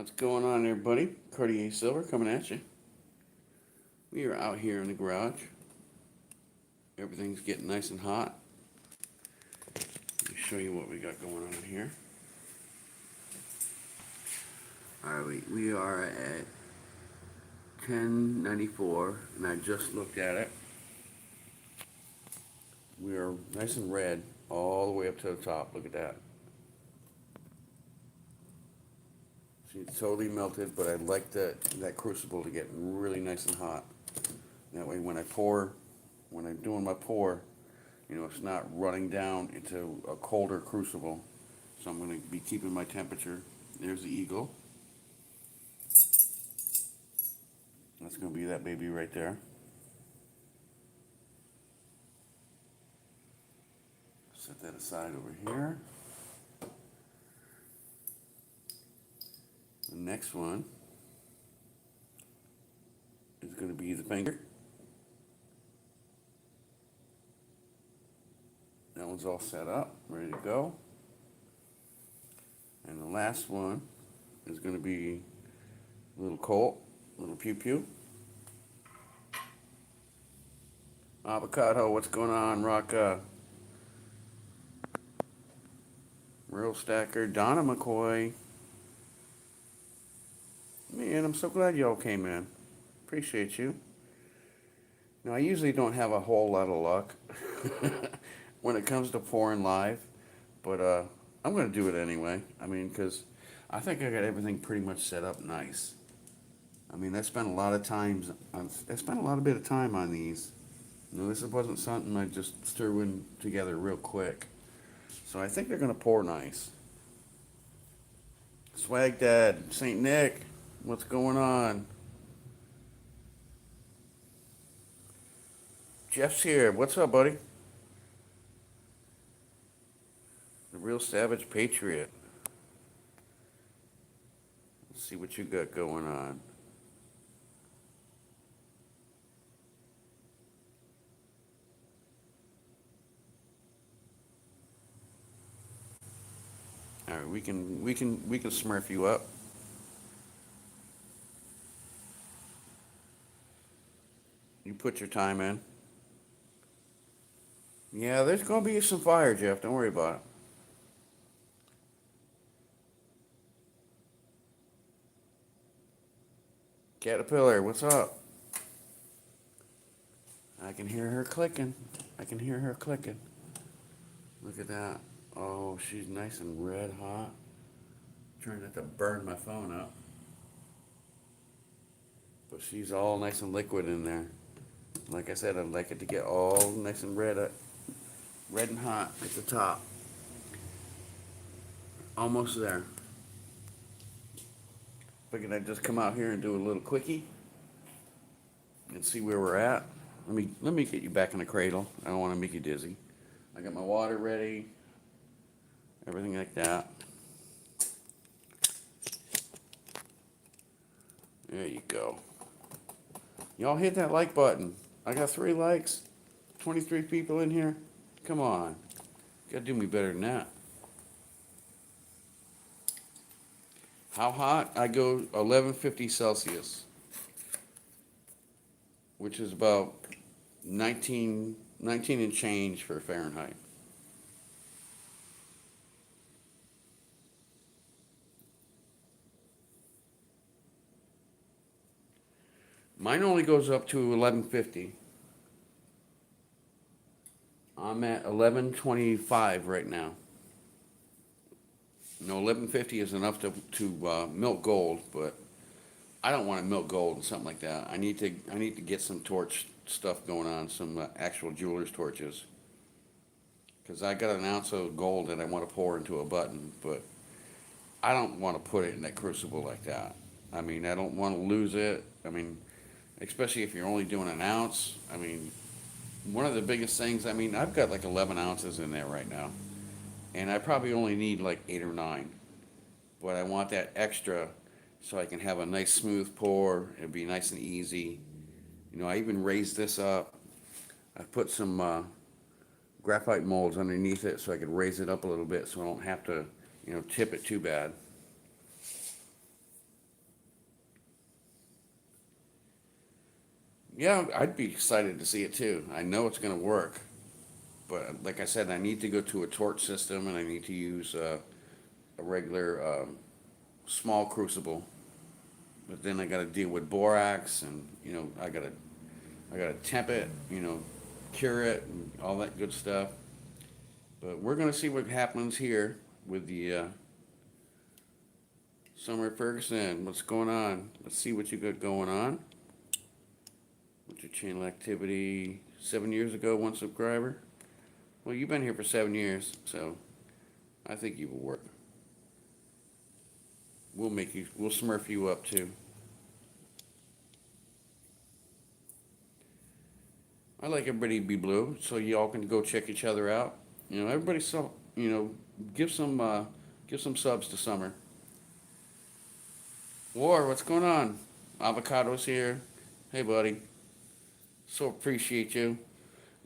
What's going on, everybody? Cartier Silver coming at you. We are out here in the garage. Everything's getting nice and hot. Let me show you what we got going on here. Alright, we are at 1094, and I just looked at it. We are nice and red all the way up to the top. Look at that. It's totally melted, but I like that crucible to get really nice and hot. That way when I'm doing my pour, it's not running down into a colder crucible. So I'm going to be keeping my temperature. There's the eagle. That's going to be that baby right there. Set that aside over here. The next one is going to be the finger. That one's all set up, ready to go. And the last one is going to be a little colt, a little pew-pew. Avocado, what's going on, Rocka? Real Stacker, Donna McCoy. Man, I'm so glad y'all came in. Appreciate you. Now, I usually don't have a whole lot of luck when it comes to pouring live, but I'm going to do it anyway. Because I think I got everything pretty much set up nice. I spent a lot of bit of time on these. This wasn't something I just threw in together real quick. So I think they're going to pour nice. Swag Dad, St. Nick, what's going on? Jeff's here. What's up, buddy? The Real Savage Patriot. Let's see what you got going on. All right, we can smurf you up. You put your time in. Yeah, there's gonna be some fire, Jeff. Don't worry about it. Caterpillar, what's up? I can hear her clicking. Look at that. Oh, she's nice and red hot. Trying not to burn my phone up. But she's all nice and liquid in there. Like I said, I'd like it to get all nice and red and hot at the top. Almost there. Figured I'd just come out here and do a little quickie and see where we're at. Let me get you back in the cradle. I don't want to make you dizzy. I got my water ready. Everything like that. There you go. Y'all hit that like button. I got 3 likes. 23 people in here. Come on. You gotta do me better than that. How hot? I go 1150 Celsius, which is about 19 and change for Fahrenheit. Mine only goes up to 1150. I'm at 1125 right now. 1150 is enough to milk gold, but I don't want to milk gold and something like that. I need to get some torch stuff going on, some actual jeweler's torches, because I got an ounce of gold that I want to pour into a button, but I don't want to put it in that crucible like that. I don't want to lose it. Especially if you're only doing an ounce. One of the biggest things, I've got like 11 ounces in there right now, and I probably only need like 8 or 9, but I want that extra so I can have a nice smooth pour. It'll be nice and easy. I even raised this up. I put some graphite molds underneath it so I could raise it up a little bit so I don't have to, tip it too bad. Yeah, I'd be excited to see it too. I know it's going to work, but like I said, I need to go to a torch system, and I need to use a regular small crucible. But then I got to deal with borax, and I gotta temp it, cure it, and all that good stuff. But we're gonna see what happens here with the Summer Ferguson. What's going on? Let's see what you got going on. What's your channel activity? 7 years ago, 1 subscriber. Well, you've been here for 7 years, so I think you will work. We'll smurf you up too. I like everybody to be blue, so y'all can go check each other out. Everybody, give some subs to Summer. War, what's going on? Avocado's here. Hey, buddy. So appreciate you.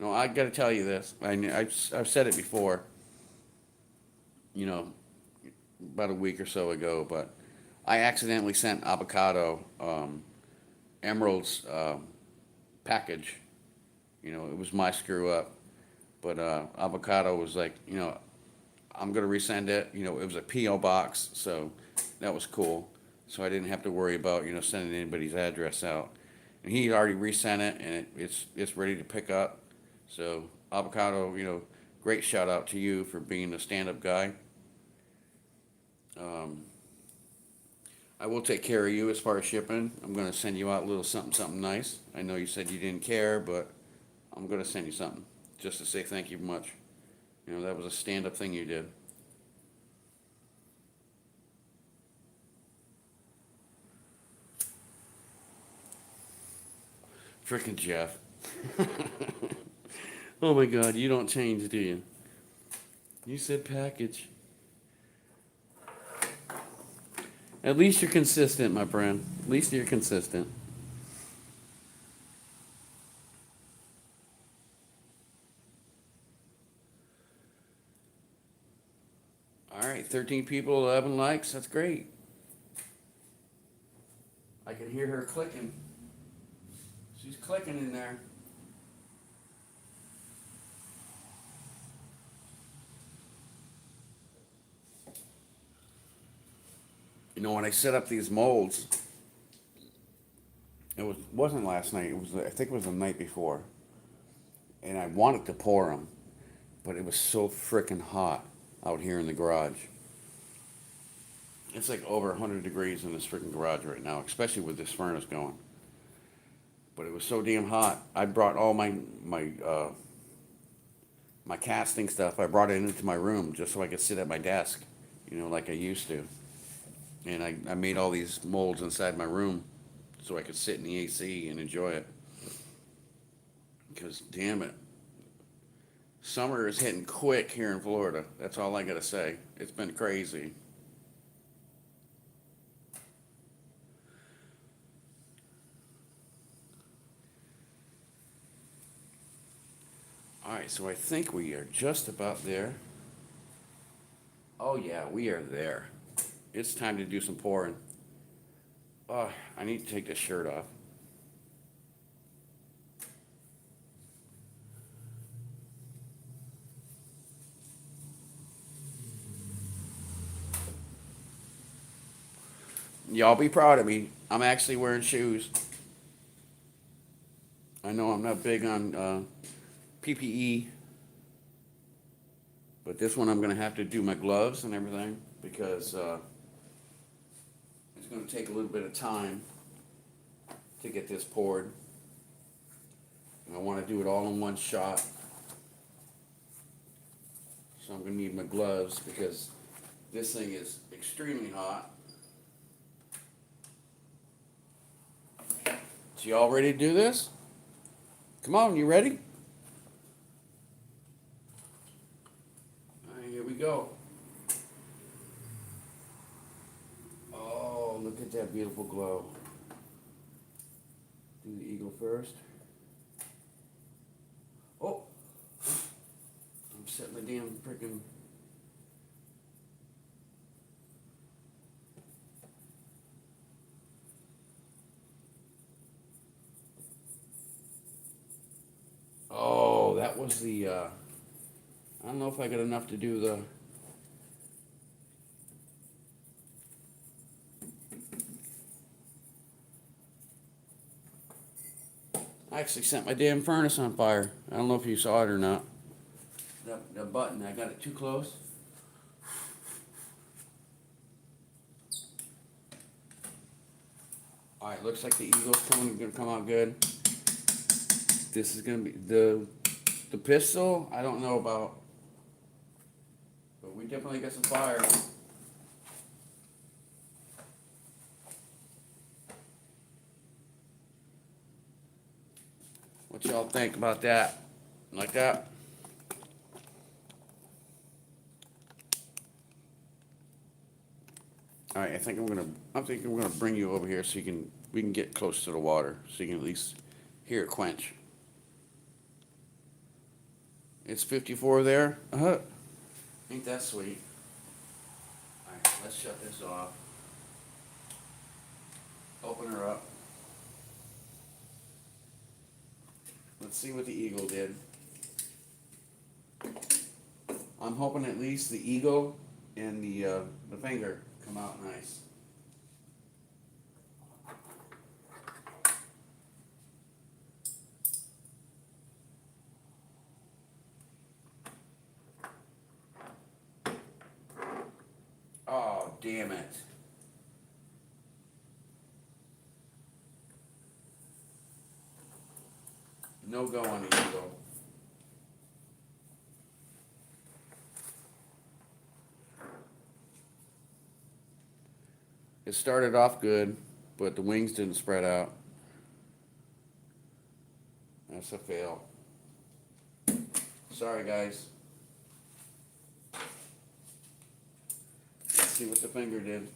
No, I got to tell you this. I've said it before. You know, about a week or so ago, but I accidentally sent Avocado Emerald's package. It was my screw up, but Avocado was like, I'm gonna resend it. It was a PO box, so that was cool. So I didn't have to worry about sending anybody's address out. And he had already resent it, and it's ready to pick up. So Avocado, great shout out to you for being a stand-up guy. Um, I will take care of you as far as shipping. I'm gonna send you out a little something nice. I know you said you didn't care, but I'm gonna send you something just to say thank you much. That was a stand-up thing you did. Frickin' Jeff. Oh my God, you don't change, do you? You said package. At least you're consistent, my friend. At least you're consistent. All right, 13 people, 11 likes. That's great. I can hear her clicking. She's clicking in there. When I set up these molds, wasn't last night. I think it was the night before, and I wanted to pour them, but it was so freaking hot out here in the garage. It's like over 100 degrees in this freaking garage right now, especially with this furnace going. But it was so damn hot. I brought all my casting stuff. I brought it into my room just so I could sit at my desk, like I used to. And I made all these molds inside my room so I could sit in the AC and enjoy it. Because damn it, summer is hitting quick here in Florida. That's all I gotta say. It's been crazy. All right, so I think we are just about there. Oh yeah, we are there. It's time to do some pouring. Oh, I need to take this shirt off. Y'all be proud of me. I'm actually wearing shoes. I know I'm not big on PPE, but this one I'm going to have to do my gloves and everything because it's going to take a little bit of time to get this poured. And I want to do it all in one shot. So I'm going to need my gloves because this thing is extremely hot. So y'all ready to do this? Come on, you ready? All right, here we go. Oh, look at that beautiful glow. Do the eagle first. Oh, I'm setting my damn freaking. was the, I don't know if I got enough to do the, I actually set my damn furnace on fire. I don't know if you saw it or not. The button, I got it too close. Alright, looks like the Eagle's gonna come out good. This is gonna be the pistol, I don't know about. But we definitely got some fire. What y'all think about that? Like that? All right, I think I'm gonna bring you over here so we can get close to the water so you can at least hear it quench. It's 54 there. Ain't that sweet? All right, let's shut this off. Open her up. Let's see what the Eagle did. I'm hoping at least the Eagle and the finger come out nice. Oh, damn it. No go on the Eagle. It started off good, but the wings didn't spread out. That's a fail. Sorry, guys. Let's see what the finger did.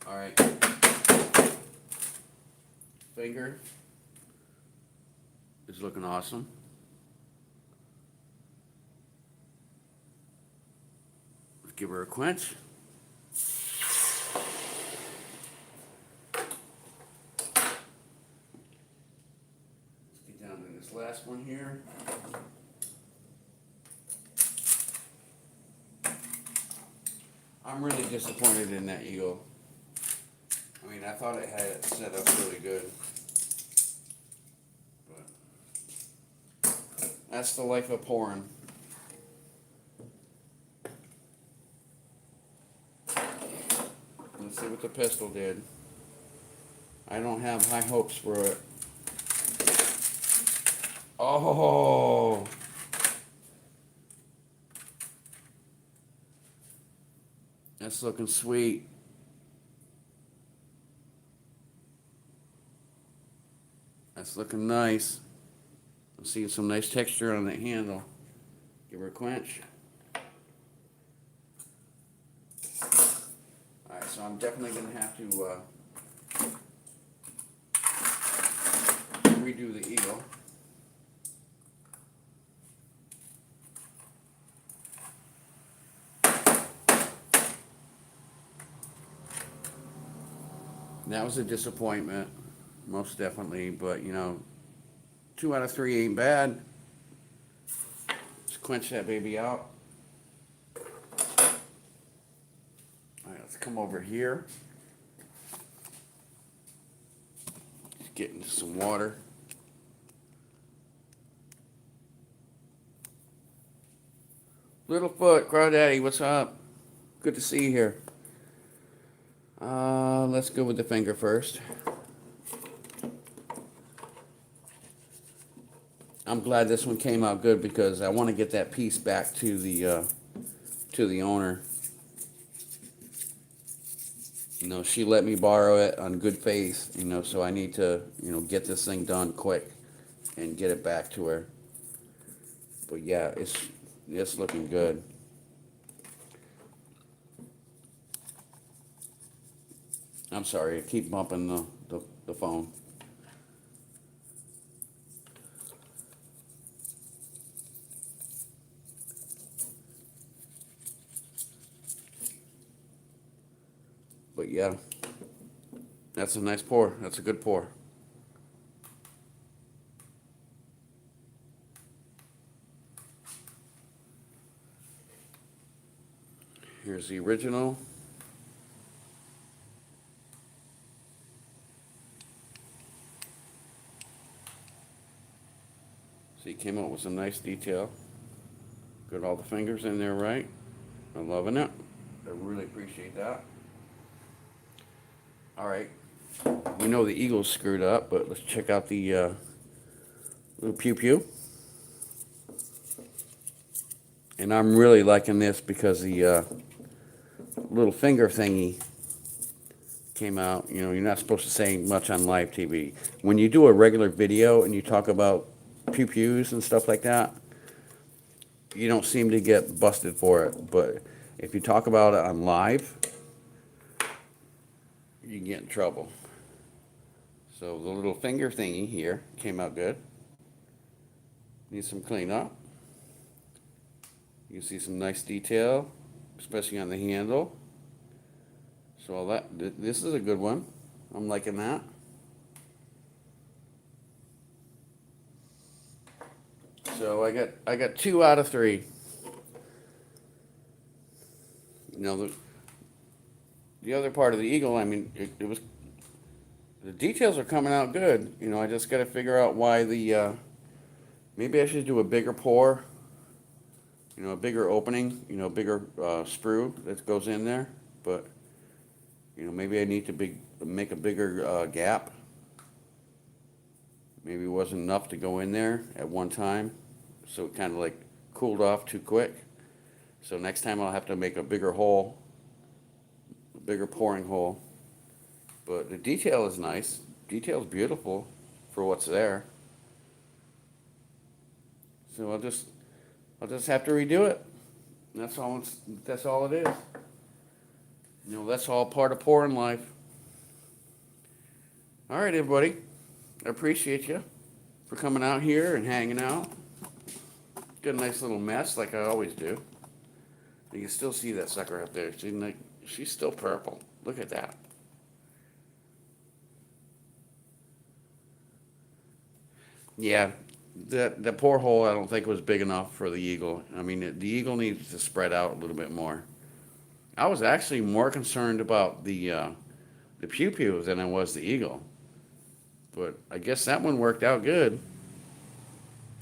All right. Finger is looking awesome. Let's give her a quench. Let's get down to this last one here. I'm really disappointed in that Eagle. I mean, I thought it had it set up really good. But that's the life of pouring. Let's see what the pistol did. I don't have high hopes for it. Oh! That's looking sweet. That's looking nice. I'm seeing some nice texture on that handle. Give her a quench. Alright, so I'm definitely going to have to redo the Eagle. That was a disappointment. Most definitely, but you know, 2 out of 3 ain't bad. Let's quench that baby out. Alright, let's come over here. Just get into some water. Littlefoot, Crawdaddy, what's up? Good to see you here. Let's go with the finger first. I'm glad this one came out good because I want to get that piece back to the owner. She let me borrow it on good faith, so I need to, get this thing done quick and get it back to her. But yeah, it's looking good. I'm sorry, I keep bumping the phone. But yeah, that's a nice pour. That's a good pour. Here's the original. So he came up with some nice detail. Got all the fingers in there right. I'm loving it. I really appreciate that. All right. We know the eagle's screwed up, but let's check out the little pew pew. And I'm really liking this because the little finger thingy came out. You're not supposed to say much on live TV. When you do a regular video and you talk about pew pews and stuff like that, you don't seem to get busted for it. But if you talk about it on live, you can get in trouble. So the little finger thingy here came out good. Needs some cleanup. You can see some nice detail, especially on the handle. So all that, this is a good one. I'm liking that. So I got 2 out of 3. The other part of the eagle, I mean, it was, the details are coming out good. I just got to figure out why maybe I should do a bigger pour, a bigger opening, a bigger sprue that goes in there. But, maybe I need to make a bigger gap. Maybe it wasn't enough to go in there at one time. So it kind of like cooled off too quick. So next time I'll have to make a bigger hole, a bigger pouring hole. But the detail is nice. Detail's beautiful for what's there. So I'll just have to redo it. That's all it is. That's all part of pouring life. All right, everybody. I appreciate you for coming out here and hanging out. Got a nice little mess like I always do. You can still see that sucker up there. She's still purple. Look at that. Yeah, that pour hole I don't think was big enough for the eagle. I mean, the eagle needs to spread out a little bit more. I was actually more concerned about the pew pew than I was the eagle. But I guess that one worked out good.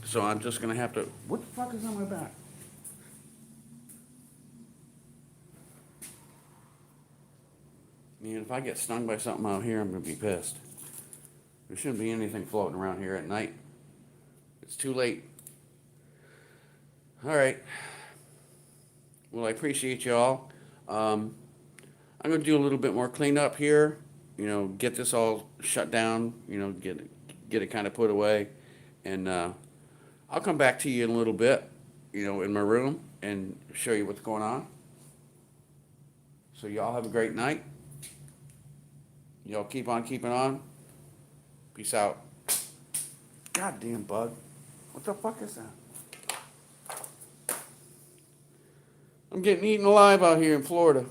So I'm just going to have to... What the fuck is on my back? Man, if I get stung by something out here, I'm going to be pissed. There shouldn't be anything floating around here at night. It's too late. All right. Well, I appreciate y'all. I'm going to do a little bit more cleanup here. Get this all shut down. Get it kind of put away. And I'll come back to you in a little bit, in my room and show you what's going on. So y'all have a great night. Y'all keep on keeping on. Peace out. Goddamn bug. What the fuck is that? I'm getting eaten alive out here in Florida.